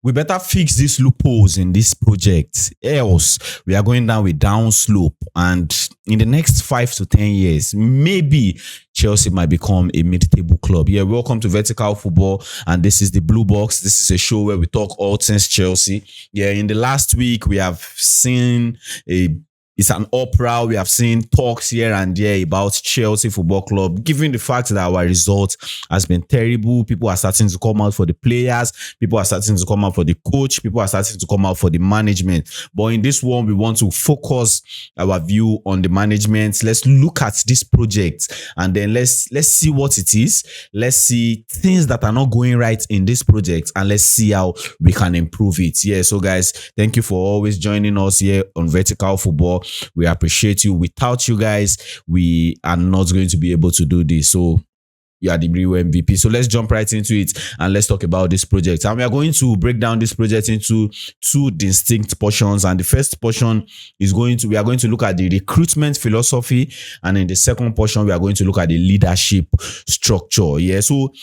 we better fix these loopholes in this project, else we are going down with down slope, and in the next 5 to 10 years maybe Chelsea might become a mid-table club. Yeah, welcome to Vertical Football, and this is the Blue Box. This is a show where we talk all things Chelsea. Yeah, in the last week we have seen it's an opera. We have seen talks here and there about Chelsea Football Club. Given the fact that our result has been terrible, people are starting to come out for the players, people are starting to come out for the coach, people are starting to come out for the management. But in this one, we want to focus our view on the management. Let's look at this project and then let's see what it is. Let's see things that are not going right in this project, and let's see how we can improve it. Yeah, so guys, thank you for always joining us here on Vertical Football. We appreciate you. Without you guys, we are not going to be able to do this. So you are the real MVP. So let's jump right into it and let's talk about this project. And we are going to break down this project into two distinct portions. And the first portion is we are going to look at the recruitment philosophy. And in the second portion, we are going to look at the leadership structure. Yeah. So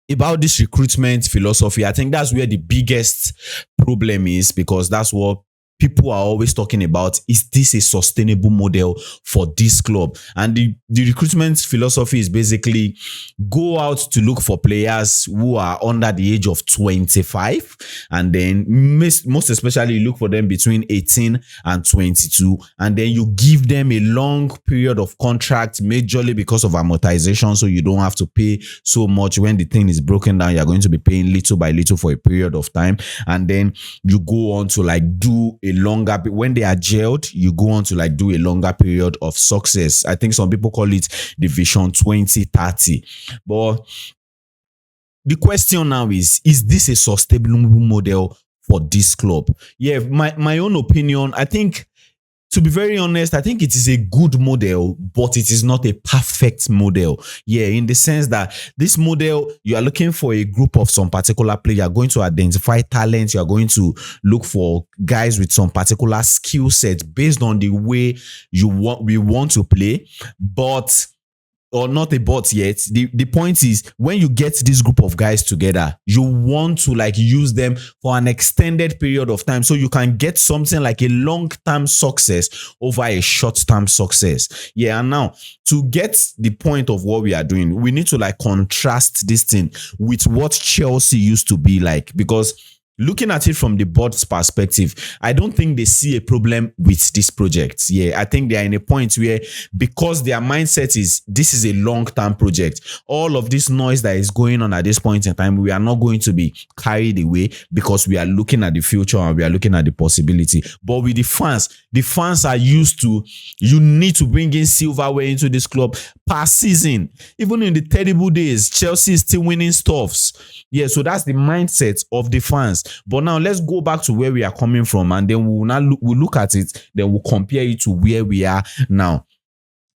about this recruitment philosophy, I think that's where the biggest problem is, because that's what people are always talking about. Is this a sustainable model for this club? And the recruitment philosophy is basically go out to look for players who are under the age of 25, and then most especially look for them between 18 and 22, and then you give them a long period of contract, majorly because of amortization, so you don't have to pay so much. When the thing is broken down, you're going to be paying little by little for a period of time, and then you go on to do a longer, when they are jailed, you go on to do a longer period of success. I think some people call it the Vision 2030. But the question now is this a sustainable model for this club? Yeah, my own opinion, I think, to be very honest, I think it is a good model, but it is not a perfect model. Yeah, in the sense that this model, you are looking for a group of some particular player. You are going to identify talent. You are going to look for guys with some particular skill set based on the way we want to play. But or not a but yet. The point is, when you get this group of guys together, you want to use them for an extended period of time, so you can get something like a long-term success over a short-term success. Yeah, and now to get the point of what we are doing, we need to contrast this thing with what Chelsea used to be like, because looking at it from the board's perspective, I don't think they see a problem with this project. Yeah, I think they are in a point where, because their mindset is this is a long-term project, all of this noise that is going on at this point in time, we are not going to be carried away, because we are looking at the future and we are looking at the possibility. But with the fans are used to, you need to bring in silverware into this club per season. Even in the terrible days, Chelsea is still winning stuffs. Yeah, so that's the mindset of the fans. But now let's go back to where we are coming from, and then we'll look at it, then we'll compare it to where we are now.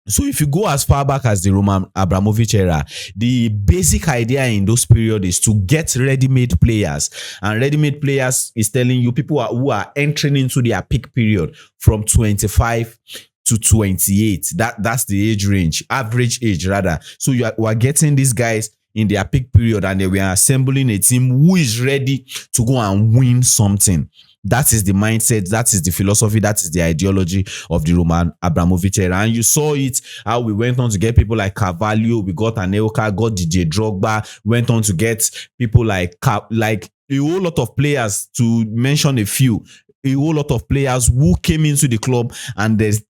So if you go as far back as the Roman Abramovich era, the basic idea in those periods is to get ready-made players. And ready-made players is telling you people who are entering into their peak period from 25 to 28. That's the age range, average age rather. So we are getting these guys in their peak period, and then we are assembling a team who is ready to go and win something. That is the mindset, that is the philosophy, that is the ideology of the Roman Abramovich era. And you saw it, how we went on to get people like Carvalho, we got Anelka, got DJ Drogba, went on to get people like a whole lot of players, to mention a few, a whole lot of players who came into the club, and there's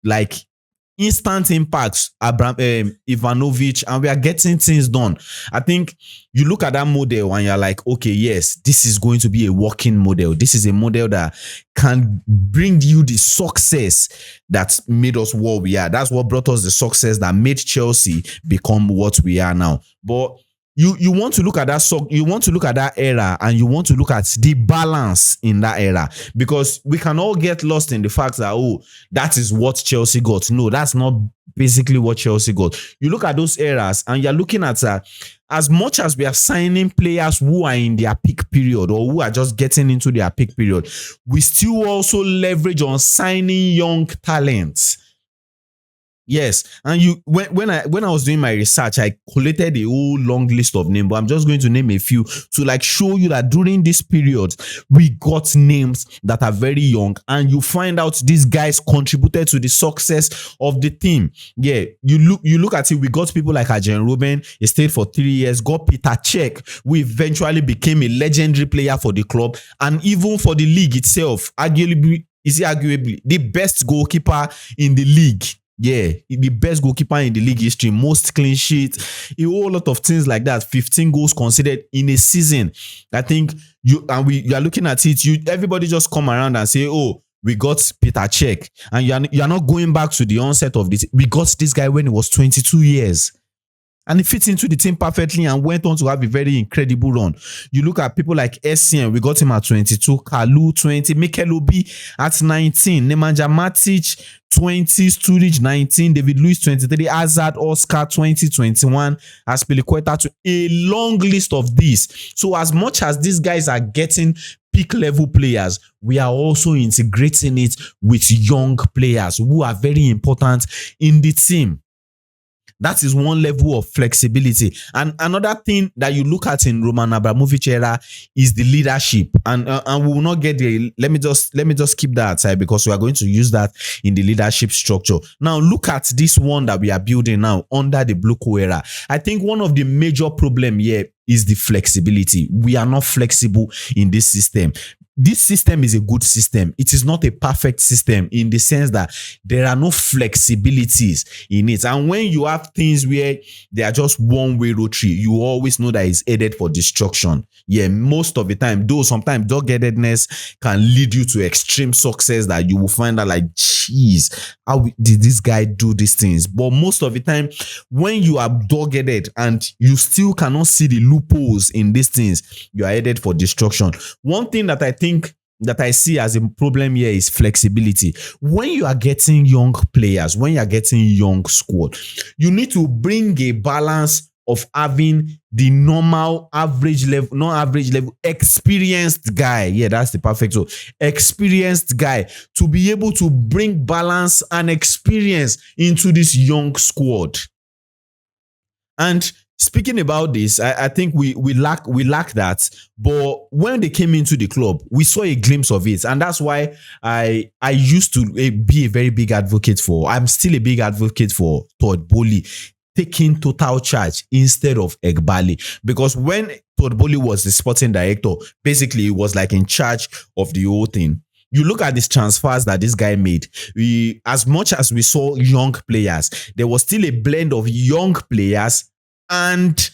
instant impacts, Ivanovic, and we are getting things done. I think you look at that model and you're like, okay, yes, this is going to be a working model. This is a model that can bring you the success that made us what we are. That's what brought us the success that made Chelsea become what we are now. But you want to look at that, you want to look at that era, and you want to look at the balance in that era, because we can all get lost in the fact that, that is what Chelsea got. No, that's not basically what Chelsea got. You look at those eras and you're looking at as much as we are signing players who are in their peak period or who are just getting into their peak period, we still also leverage on signing young talents. Yes, and you when I was doing my research, I collated a whole long list of names, but I'm just going to name a few to like show you that during this period we got names that are very young, and you find out these guys contributed to the success of the team. Yeah, you look at it. We got people like Arjen Robben. He stayed for 3 years. Got Peter Cech, who eventually became a legendary player for the club and even for the league itself. Arguably the best goalkeeper in the league. Yeah, the best goalkeeper in the league history, most clean sheets, a whole lot of things like that. 15 goals conceded in a season. I think you are looking at it. Everybody just come around and say, "Oh, we got Peter Cech," and you are not going back to the onset of this. We got this guy when he was 22 years. And he fits into the team perfectly and went on to have a very incredible run. You look at people like Essien, we got him at 22, Kalu 20, Mikel Obi at 19, Nemanja Matic 20, Sturridge 19, David Luiz 23, Hazard, Oscar 20, 21, Aspilicueta to a long list of these. So as much as these guys are getting peak level players, we are also integrating it with young players who are very important in the team. That is one level of flexibility. And another thing that you look at in Roman Abramovich era is the leadership. And we will not get there. Let me just keep that aside because we are going to use that in the leadership structure. Now look at this one that we are building now under the Bluco era. I think one of the major problem here is the flexibility. We are not flexible in this system. This system is a good system. It is not a perfect system in the sense that there are no flexibilities in it. And when you have things where they are just one-way rotary, you always know that it's headed for destruction. Yeah, most of the time, though sometimes dog-headedness can lead you to extreme success that you will find out like, geez, how did this guy do these things? But most of the time, when you are dog-headed and you still cannot see the loopholes in these things, you are headed for destruction. One thing that I see as a problem here is flexibility. When you are getting young players, when you are getting young squad, you need to bring a balance of having the normal average level, not average level, experienced guy. Yeah, that's the perfect word. Experienced guy to be able to bring balance and experience into this young squad. And speaking about this, I think we lack that. But when they came into the club, we saw a glimpse of it, and that's why I used to be a very big advocate for. I'm still a big advocate for Todd Boehly taking total charge instead of Eghbali, because when Todd Boehly was the sporting director, basically he was like in charge of the whole thing. You look at these transfers that this guy made. As much as we saw young players, there was still a blend of young players and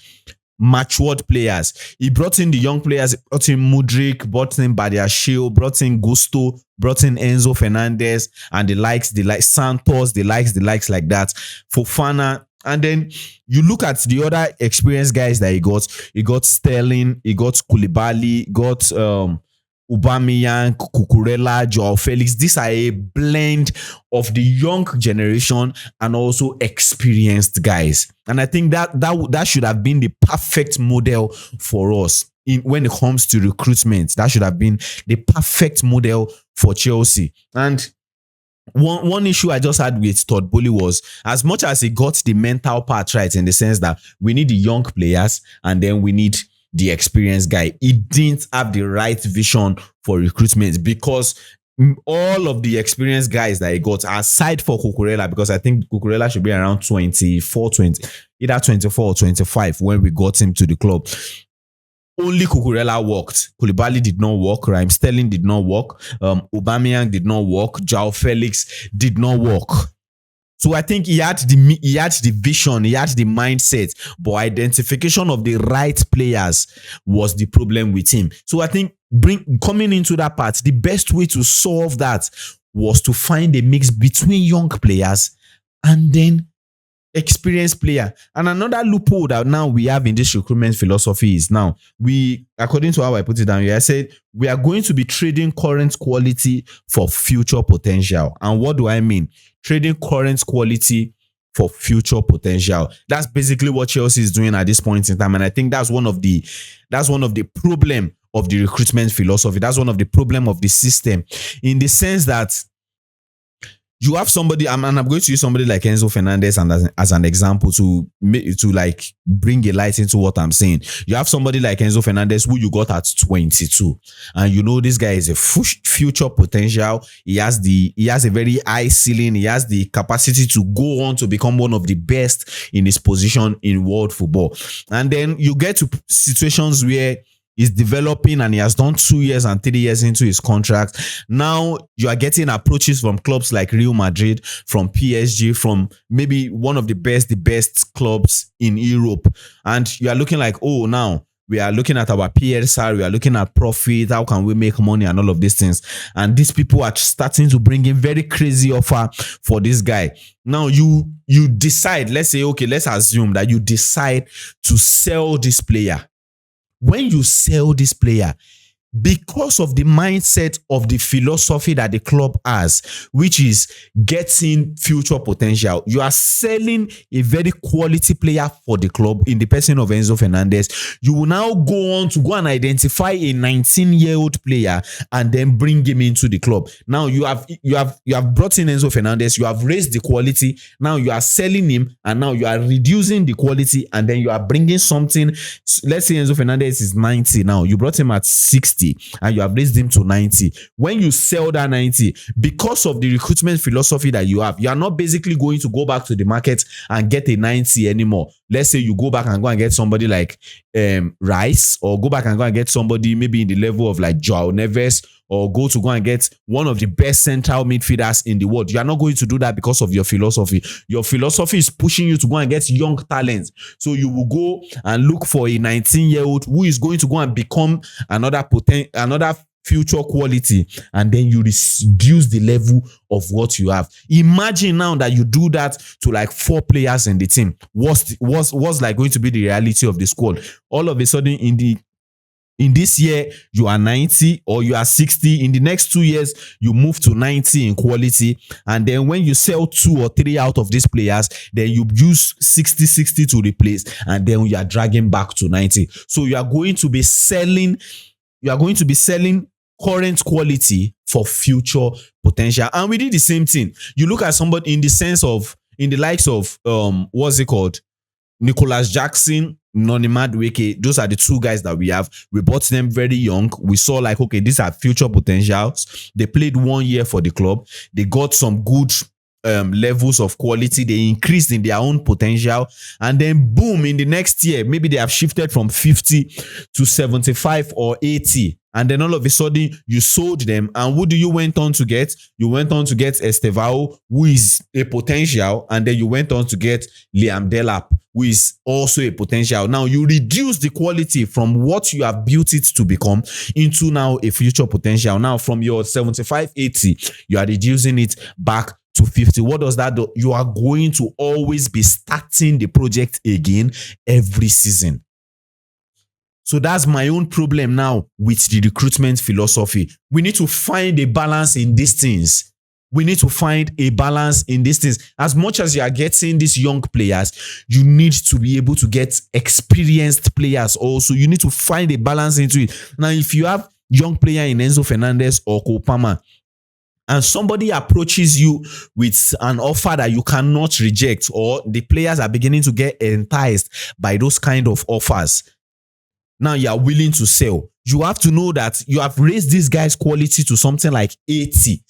matured players. He brought in the young players, brought in Mudryk, brought in Badiashile, brought in Gusto, brought in Enzo Fernandez, and the likes Santos, the likes like that, Fofana. And then you look at the other experienced guys that he got. He got Sterling, he got Koulibaly, got Aubameyang, Cucurella, Joao Felix. These are a blend of the young generation and also experienced guys. And I think that should have been the perfect model for us when it comes to recruitment. That should have been the perfect model for Chelsea. And one issue I just had with Todd Boehly was, as much as he got the mental part right, in the sense that we need the young players and then we need the experienced guy, he didn't have the right vision for recruitment, because all of the experienced guys that he got, aside for Cucurella, because I think Cucurella should be around either 24 or 25 when we got him to the club. Only Cucurella worked. Koulibaly did not work. Raheem Sterling did not work. Aubameyang did not work. Joao Felix did not work. So I think he had the vision, he had the mindset, but identification of the right players was the problem with him. So I think coming into that part, the best way to solve that was to find a mix between young players and then experienced player. And another loophole that now we have in this recruitment philosophy is, now according to how I put it down here, I said we are going to be trading current quality for future potential. And what do I mean? Trading current quality for future potential. That's basically what Chelsea is doing at this point in time. And I think that's one of the problem of the recruitment philosophy. That's one of the problem of the system, in the sense that you have somebody, and I'm going to use somebody like Enzo Fernandez and as an example to like bring a light into what I'm saying. You have somebody like Enzo Fernandez who you got at 22, and you know this guy is a future potential. He has a very high ceiling. He has the capacity to go on to become one of the best in his position in world football. And then you get to situations where he's developing and he has done 2 years and 3 years into his contract. Now you are getting approaches from clubs like Real Madrid, from PSG, from maybe one of the best clubs in Europe. And you are looking like, oh, now we are looking at our PSR, we are looking at profit, how can we make money and all of these things. And these people are starting to bring in very crazy offer for this guy. Now you decide, let's say, okay, let's assume that you decide to sell this player. When you sell this player, because of the mindset of the philosophy that the club has, which is getting future potential, you are selling a very quality player for the club in the person of Enzo Fernandez. You will now go on to go and identify a 19-year-old player and then bring him into the club. Now you have brought in Enzo Fernandez, you have raised the quality, now you are selling him, and now you are reducing the quality, and then you are bringing something. Let's say Enzo Fernandez is 90 now, you brought him at 60 and you have raised him to 90. When you sell that 90, because of the recruitment philosophy that you have, you are not basically going to go back to the market and get a 90 anymore. Let's say you go back and go and get somebody like Rice, or go back and go and get somebody maybe in the level of like Joao Neves, or go and get one of the best central midfielders in the world. You are not going to do that because of your philosophy. Your philosophy is pushing you to go and get young talents. So you will go and look for a 19-year-old who is going to go and become another future quality, and then you reduce the level of what you have. Imagine now that you do that to like 4 players in the team. What's like going to be the reality of the squad? All of a sudden in this year, you are 90 or you are 60. In the next 2 years, you move to 90 in quality. And then when you sell 2 or 3 out of these players, then you use 60 to replace. And then you are dragging back to 90. So you are going to be selling current quality for future potential. And we did the same thing. You look at somebody in the likes of, what's it called? Nicholas Jackson, Noni Madueke. Those are the 2 guys that we have. We bought them very young. We saw like, okay, these are future potentials. They played 1 year for the club. They got some good levels of quality. They increased in their own potential. And then boom, in the next year, maybe they have shifted from 50 to 75 or 80. And then all of a sudden, you sold them. And who do you went on to get? You went on to get Estevao, who is a potential. And then you went on to get Liam Delap, who is also a potential. Now, you reduce the quality from what you have built it to become into now a future potential. Now, from your 75, 80, you are reducing it back to 50. What does that do? You are going to always be starting the project again every season. So that's my own problem now with the recruitment philosophy. We need to find a balance in these things. As much as you are getting these young players, you need to be able to get experienced players also. You need to find a balance into it. Now, if you have young player in Enzo Fernandez or Kopama, and somebody approaches you with an offer that you cannot reject, or the players are beginning to get enticed by those kind of offers, now you are willing to sell. You have to know that you have raised this guy's quality to something like 80.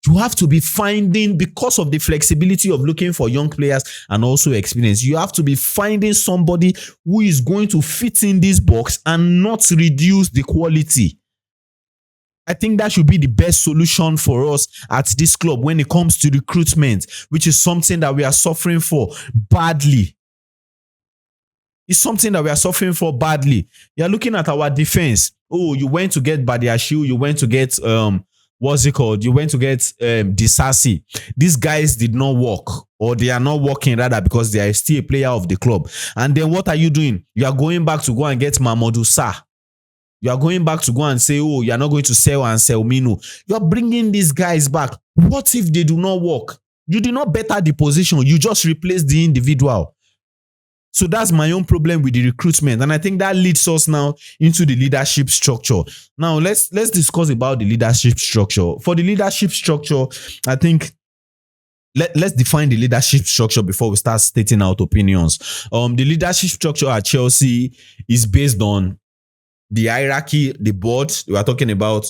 You have to be finding, because of the flexibility of looking for young players and also experience, you have to be finding somebody who is going to fit in this box and not reduce the quality. I think that should be the best solution for us at this club when it comes to recruitment, which is something that we are suffering for badly. It's something that we are suffering for badly. You're looking at our defense. Oh, you went to get Badiashile. You went to get, what's it called? You went to get Disasi. These guys did not work, or they are not working rather, because they are still a player of the club. And then what are you doing? You are going back to go and get Mamadou Sarr. You are going back to go and say, oh, you are not going to sell Mino. You are bringing these guys back. What if they do not work? You did not better the position. You just replace the individual. So that's my own problem with the recruitment. And I think that leads us now into the leadership structure. Now, let's discuss about the leadership structure. For the leadership structure, I think let's define the leadership structure before we start stating out opinions. The leadership structure at Chelsea is based on the hierarchy, the board. We are talking about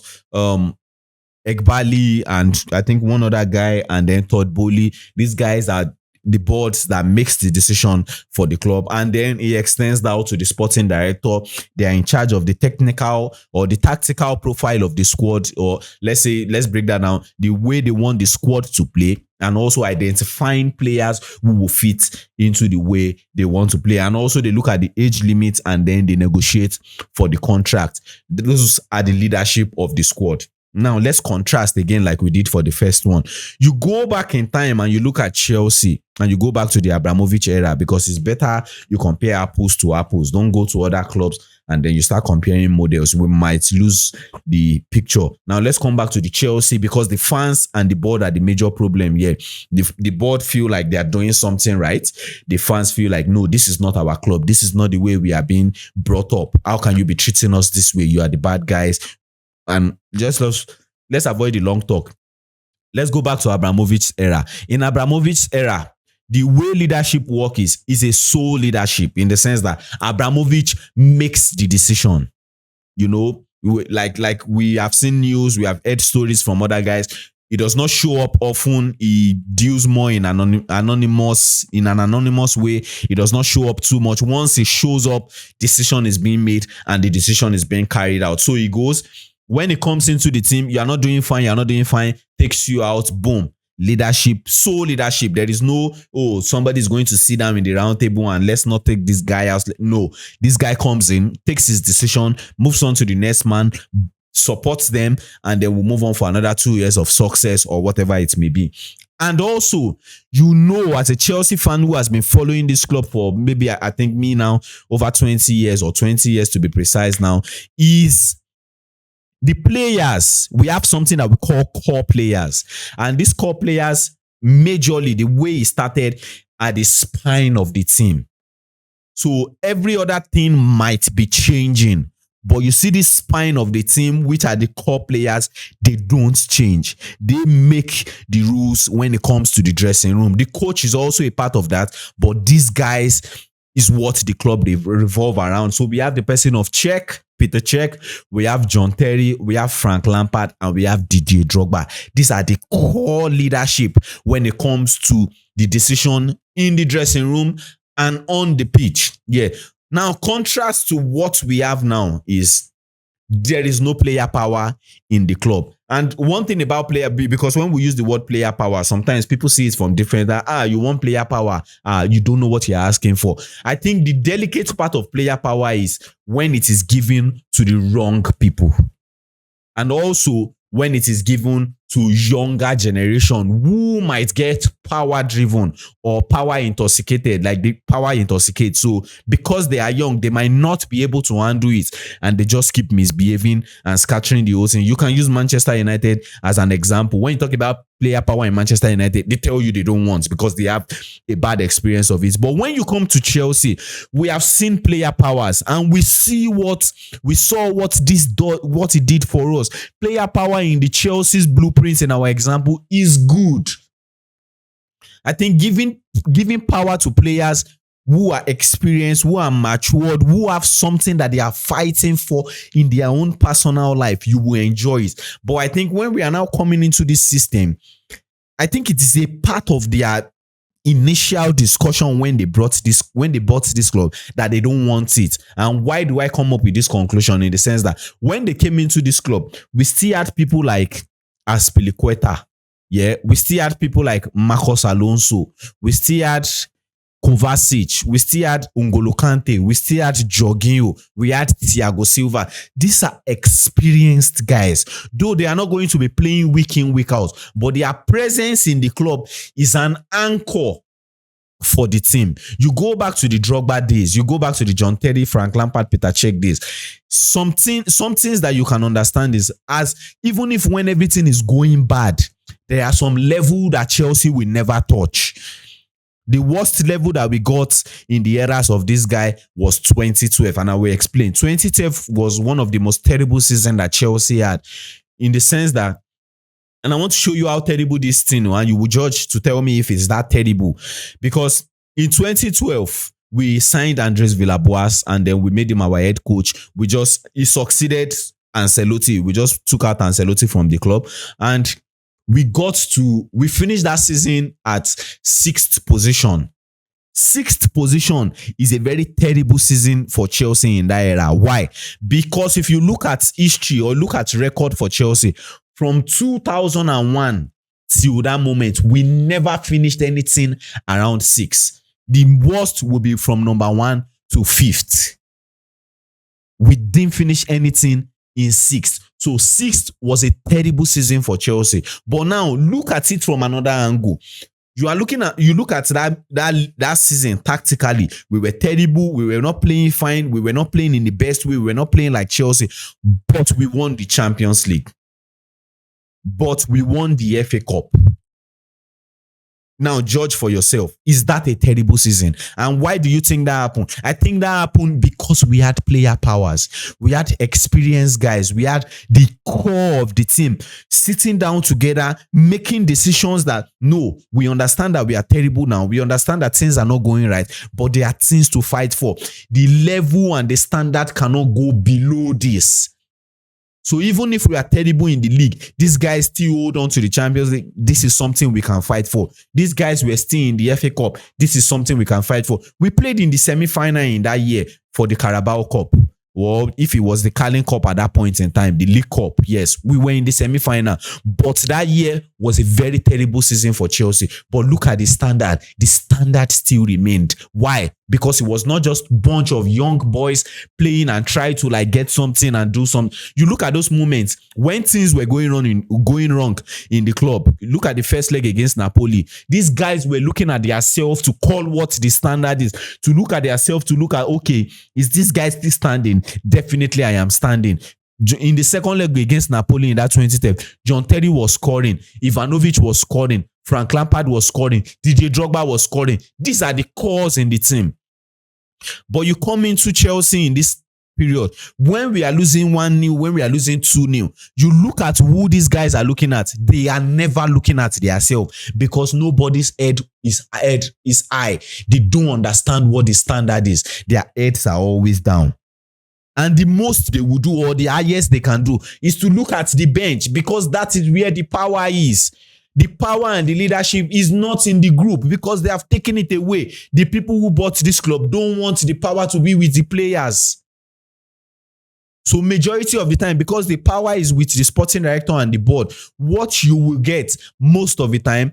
Eghbali and I think one other guy, and then Todd Boehly. These guys are the boards that makes the decision for the club, and then he extends that out to the sporting director. They are in charge of the technical or the tactical profile of the squad, or let's break that down, the way they want the squad to play, and also identifying players who will fit into the way they want to play. And also they look at the age limits and then they negotiate for the contract. Those are the leadership of the squad. Now, let's contrast again like we did for the first one. You go back in time and you look at Chelsea and you go back to the Abramovich era, because it's better you compare apples to apples. Don't go to other clubs and then you start comparing models. We might lose the picture. Now, let's come back to the Chelsea, because the fans and the board are the major problem here. The board feel like they are doing something right. The fans feel like, no, this is not our club. This is not the way we are being brought up. How can you be treating us this way? You are the bad guys. And just let's avoid the long talk. Let's go back to Abramovich's era. In Abramovich's era, the way leadership work is a sole leadership, in the sense that Abramovich makes the decision. You know, like we have seen news, we have heard stories from other guys. He does not show up often. He deals more in an anonymous way. He does not show up too much. Once he shows up, decision is being made and the decision is being carried out. So he goes, when it comes into the team, you're not doing fine, takes you out, boom. Leadership, sole leadership. There is no, somebody's going to sit down in the round table and let's not take this guy out. No, this guy comes in, takes his decision, moves on to the next man, supports them, and then we'll move on for another 2 years of success or whatever it may be. And also, as a Chelsea fan who has been following this club for maybe, I think me now, over 20 years or 20 years to be precise now, is the players. We have something that we call core players. And these core players, majorly, the way it started, are the spine of the team. So every other thing might be changing, but you see this spine of the team, which are the core players, they don't change. They make the rules when it comes to the dressing room. The coach is also a part of that, but these guys is what the club they revolve around. So we have the person of Peter Cech, we have John Terry, we have Frank Lampard, and we have Didier Drogba. These are the core leadership when it comes to the decision in the dressing room and on the pitch. Yeah. Now, contrast to what we have now is there is no player power in the club. And one thing about player, because when we use the word player power, sometimes people see it from different, you want player power, you don't know what you're asking for. I think the delicate part of player power is when it is given to the wrong people. And also when it is given to younger generation who might get power driven or power intoxicated, like the power intoxicate. So because they are young, they might not be able to handle it and they just keep misbehaving and scattering the whole thing. You can use Manchester United as an example. When you talk about player power in Manchester United, they tell you they don't want because they have a bad experience of it. But when you come to Chelsea, we have seen player powers and we saw what it did for us. Player power in the Chelsea's blueprints in our example is good. I think giving power to players who are experienced, who are matured, who have something that they are fighting for in their own personal life, you will enjoy it. But I think when we are now coming into this system, I think it is a part of their initial discussion when they bought this club that they don't want it. And why do I come up with this conclusion? In the sense that when they came into this club, we still had people like Aspilicueta. Yeah, we still had people like Marcos Alonso. We still had Kovacic. We still had N'Golo Kante. We still had Jorginho. We had Thiago Silva. These are experienced guys. Though they are not going to be playing week in, week out, but their presence in the club is an anchor for the team. You go back to the Drogba days. You go back to the John Terry, Frank Lampard, Peter Cech days. Some things that you can understand is, as even if when everything is going bad, there are some level that Chelsea will never touch. The worst level that we got in the eras of this guy was 2012, and I will explain. 2012 was one of the most terrible seasons that Chelsea had, in the sense that And I want to show you how terrible this thing, and you will judge to tell me if it's that terrible. Because in 2012, we signed Andres Villas-Boas and then we made him our head coach. He succeeded Ancelotti. We just took out Ancelotti from the club, and we finished that season at 6th position. 6th position is a very terrible season for Chelsea in that era. Why? Because if you look at history or look at record for Chelsea, from 2001 till that moment, we never finished anything around 6. The worst will be from number 1 to 5th. We didn't finish anything in 6th. So 6th was a terrible season for Chelsea. But now look at it from another angle. You look at that season tactically. We were terrible. We were not playing fine. We were not playing in the best way. We were not playing like Chelsea. But we won the Champions League. But we won the FA Cup. Now judge for yourself. Is that a terrible season? And why do you think that happened? I think that happened because we had player powers. We had experienced guys. We had the core of the team sitting down together, making decisions that, no, we understand that we are terrible now. We understand that things are not going right, but there are things to fight for. The level and the standard cannot go below this. So even if we are terrible in the league, these guys still hold on to the Champions League. This is something we can fight for. These guys were still in the FA Cup. This is something we can fight for. We played in the semi-final in that year for the Carabao Cup. Or if it was the Carling Cup at that point in time, the League Cup, yes, we were in the semi-final. But that year was a very terrible season for Chelsea. But look at the standard. The standard still remained. Why? Because it was not just a bunch of young boys playing and try to like get something and do something. You look at those moments when things were going wrong in the club. Look at the first leg against Napoli. These guys were looking at themselves to call what the standard is. To look at themselves to look at, okay, is this guy still standing? Definitely I am standing. In the second leg against Napoli in that 2010, John Terry was scoring. Ivanovic was scoring. Frank Lampard was scoring. DJ Drogba was scoring. These are the cores in the team. But you come into Chelsea in this period, when we are losing 1-0, when we are losing 2-0, you look at who these guys are looking at. They are never looking at themselves because nobody's head is high. They don't understand what the standard is. Their heads are always down. And the most they will do, or the highest they can do, is to look at the bench, because that is where the power is. The power and the leadership is not in the group because they have taken it away. The people who bought this club don't want the power to be with the players. So majority of the time, because the power is with the sporting director and the board, what you will get most of the time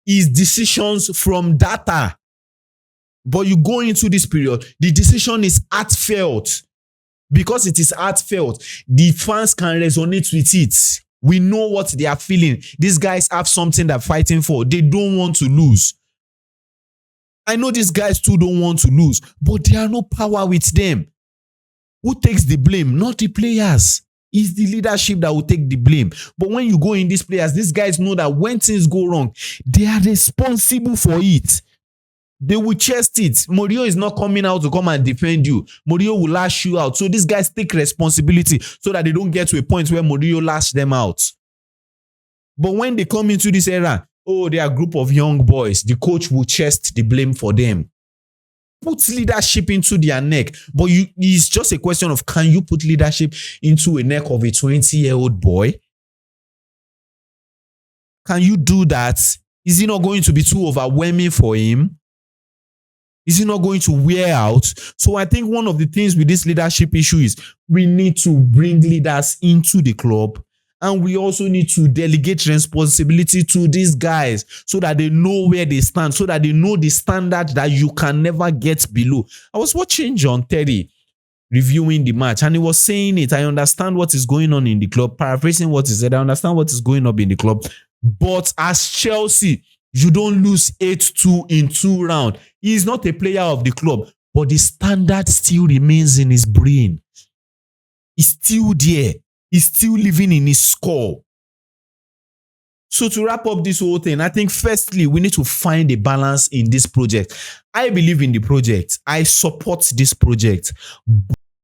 is decisions from data. But you go into this period, the decision is heartfelt. Because it is heartfelt, the fans can resonate with it. We know what they are feeling. These guys have something they're fighting for. They don't want to lose. I know these guys too don't want to lose, but there are no power with them. Who takes the blame? Not the players. It's the leadership that will take the blame. But when you go in these players, these guys know that when things go wrong, they are responsible for it. They will chest it. Mourinho is not coming out to come and defend you. Mourinho will lash you out. So these guys take responsibility so that they don't get to a point where Mourinho lash them out. But when they come into this era, they are a group of young boys. The coach will chest the blame for them. Put leadership into their neck. But it's just a question of, can you put leadership into a neck of a 20-year-old boy? Can you do that? Is it not going to be too overwhelming for him? Is it not going to wear out? So I think one of the things with this leadership issue is we need to bring leaders into the club, and we also need to delegate responsibility to these guys so that they know where they stand, so that they know the standard that you can never get below. I was watching John Terry reviewing the match, and he was saying it. I understand what is going on in the club. Paraphrasing what he said, I understand what is going on in the club. But as Chelsea, you don't lose 8-2 in 2 rounds. He is not a player of the club, but the standard still remains in his brain. He's still there. He's still living in his skull. So to wrap up this whole thing, I think firstly, we need to find a balance in this project. I believe in the project. I support this project.